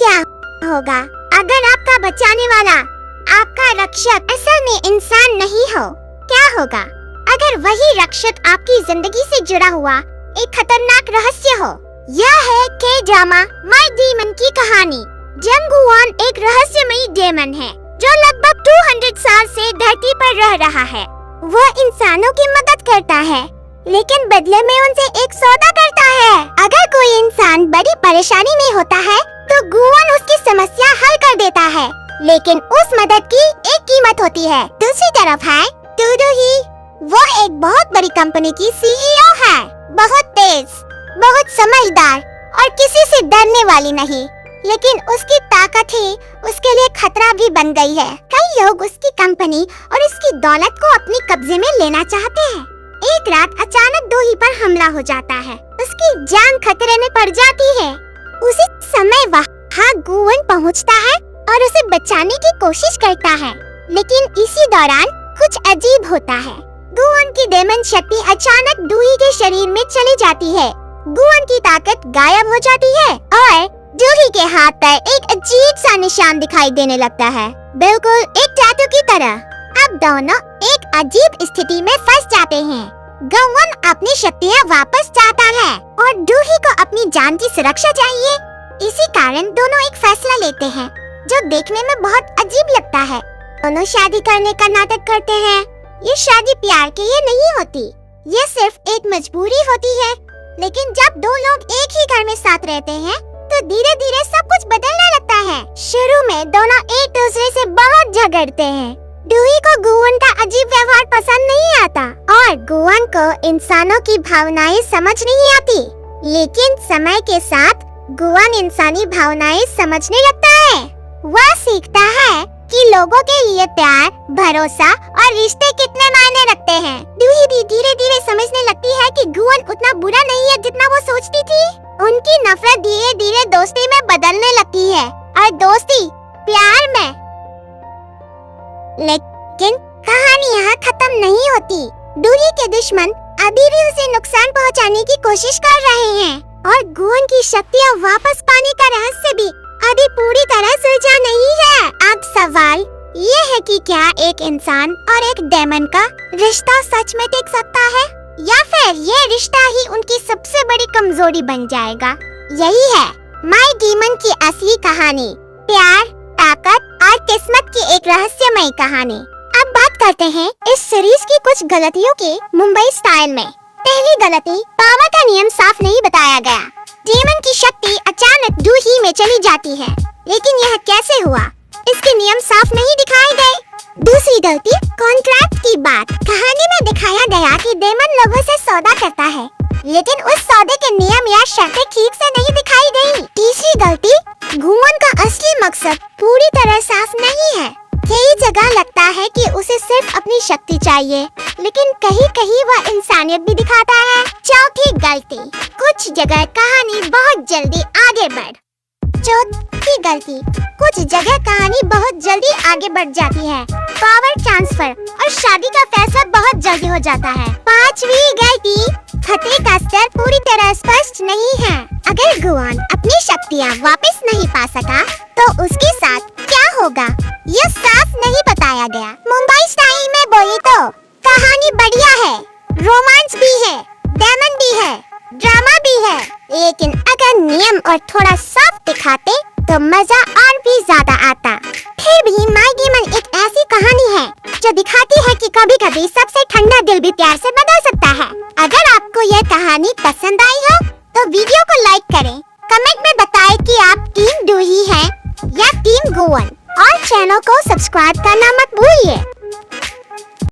क्या होगा अगर आपका बचाने वाला, आपका रक्षक असल में इंसान नहीं हो? क्या होगा अगर वही रक्षक आपकी जिंदगी से जुड़ा हुआ एक खतरनाक रहस्य हो? यह है K-ड्रामा माय डीमन की कहानी। जंगुआन एक रहस्यमयी डेमन है जो लगभग 200 साल से धरती पर रह रहा है। वह इंसानों की मदद करता है, लेकिन बदले में उनसे एक सौदा करता है। अगर कोई इंसान बड़ी परेशानी में होता है तो गुआन उसकी समस्या हल कर देता है, लेकिन उस मदद की एक कीमत होती है। दूसरी तरफ है टूडूही। वो एक बहुत बड़ी कंपनी की CEO है, बहुत तेज, बहुत समझदार और किसी से डरने वाली नहीं, लेकिन उसकी ताकत ही उसके लिए खतरा भी बन गई है। कई लोग उसकी कंपनी और उसकी दौलत को अपने कब्जे में लेना चाहते हैं। एक रात अचानक डूही पर हमला हो जाता है, उसकी जान खतरे में पड़ जाती है। उसी समय वहाँ गुआन पहुँचता है और उसे बचाने की कोशिश करता है, लेकिन इसी दौरान कुछ अजीब होता है। गुआन की डेमन शक्ति अचानक डूही के शरीर में चली जाती है। गुआन की ताकत गायब हो जाती है और डूही के हाथ पर एक अजीब सा निशान दिखाई देने लगता है, बिल्कुल एक टैटू की तरह। अब दोनों एक अजीब स्थिति में फंस जाते हैं। गुआन अपनी शक्तियाँ वापस चाहता है और डूही को अपनी जान की सुरक्षा चाहिए। इसी कारण दोनों एक फैसला लेते हैं जो देखने में बहुत अजीब लगता है। दोनों शादी करने का नाटक करते हैं। ये शादी प्यार के लिए नहीं होती, ये सिर्फ एक मजबूरी होती है। लेकिन जब दो लोग एक ही घर में साथ रहते हैं तो धीरे धीरे सब कुछ बदलने लगता है। शुरू में दोनों एक दूसरे से बहुत झगड़ते हैं। डूही को गुआन का अजीब व्यवहार पसंद नहीं आता और गुआन को इंसानों की भावनाएं समझ नहीं आती। लेकिन समय के साथ गुआन इंसानी भावनाएं समझने लगता है। वह सीखता है कि लोगों के लिए प्यार, भरोसा और रिश्ते कितने मायने रखते हैं। डूही भी धीरे धीरे समझने लगती है कि गुआन उतना बुरा नहीं है जितना वो सोचती थी। उनकी नफरत धीरे धीरे दोस्ती में बदलने लगती है और दोस्ती प्यार में। लेकिन कहानी यहाँ खत्म नहीं होती। डूही के दुश्मन अभी भी उसे नुकसान पहुँचाने की कोशिश कर रहे हैं और गुआन की शक्तियाँ वापस पाने का रहस्य भी अभी पूरी तरह सुलझा नहीं है। अब सवाल ये है कि क्या एक इंसान और एक डेमन का रिश्ता सच में टिक सकता है, या फिर ये रिश्ता ही उनकी सबसे बड़ी कमजोरी बन जाएगा? यही है माय डीमन की असली कहानी, प्यार, ताकत और किस्मत की एक रहस्यमयी कहानी। अब बात करते हैं इस सीरीज की कुछ गलतियों की मुंबई स्टाइल में। पहली गलती, पावर का नियम साफ नहीं बताया गया। डीमन की शक्ति अचानक डूही में चली जाती है, लेकिन यह कैसे हुआ, इसके नियम साफ नहीं दिखाए गए। दूसरी गलती, कॉन्ट्रैक्ट की बात। कहानी में दिखाया गया कि डेमन लोगों से सौदा करता है, लेकिन उस सौदे के नियम या शर्तें ठीक से नहीं दिखाई गयी। तीसरी गलती, गुआन का असली मकसद पूरी तरह साफ नहीं है। कई जगह लगता है कि उसे सिर्फ अपनी शक्ति चाहिए, लेकिन कहीं कहीं वह इंसानियत भी दिखाता है। चौथी गलती, कुछ जगह कहानी बहुत जल्दी आगे बढ़ जाती है। पावर ट्रांसफर और शादी का फैसला बहुत जल्दी हो जाता है। पांचवी गलती, खतरे का स्तर पूरी तरह स्पष्ट नहीं है। अगर गुआन अपनी शक्तियाँ वापस नहीं पा सका तो उसके साथ क्या होगा, यह साफ नहीं बताया गया। मुंबई स्टाइल में बोले तो कहानी बढ़िया है, रोमांस भी है, डेमन भी है, ड्रामा भी है, लेकिन अगर नियम और थोड़ा साफ दिखाते तो मजा और भी ज्यादा आता। फिर भी माय डीमन एक ऐसी कहानी है जो दिखाती है कि कभी कभी सबसे ठंडा दिल भी प्यार से बदल सकता है। अगर आपको यह कहानी पसंद आई हो तो वीडियो को लाइक करें, कमेंट में बताएं कि आप टीम डूही हैं या टीम गुआन, और चैनल को सब्सक्राइब करना मत भूलिए।